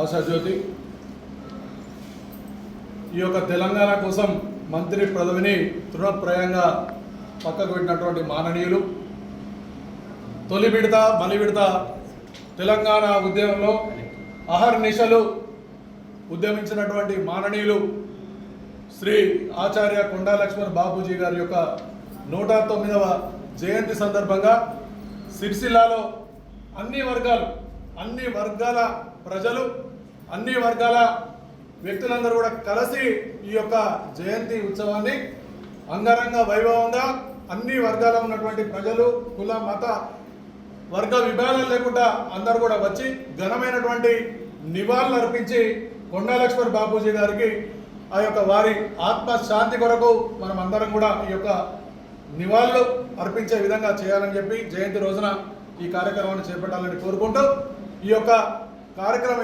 ఆశాజ్యోతి ఈ యొక్క తెలంగాణ కోసం మంత్రి పదవిని తృణప్రాయంగా పక్కకు పెట్టినటువంటి మాననీయులు, తొలి విడత మలి విడత తెలంగాణ ఉద్యమంలో అహర్నిశలు ఉద్యమించినటువంటి మాననీయులు శ్రీ ఆచార్య కొండా లక్ష్మణ్ బాపూజీ గారి యొక్క 109వ జయంతి సందర్భంగా సిరిసిల్లాలో అన్ని వర్గాల ప్రజలు, అన్ని వర్గాల వ్యక్తులందరూ కూడా కలిసి ఈ యొక్క జయంతి ఉత్సవాన్ని అంగరంగ వైభవంగా అన్ని వర్గాల ఉన్నటువంటి ప్రజలు, కుల మత వర్గ విభేదాలు లేకుండా అందరూ కూడా వచ్చి ఘనమైనటువంటి నివాళులు అర్పించి కొండా లక్ష్మణ్ బాపూజీ గారికి ఆ యొక్క వారి ఆత్మశాంతి కొరకు మనం అందరం కూడా ఈ యొక్క నివాళులు అర్పించే విధంగా చేయాలని చెప్పి జయంతి రోజున ఈ కార్యక్రమాన్ని చేపట్టాలని కోరుకుంటూ ఈ యొక్క కార్యక్రమం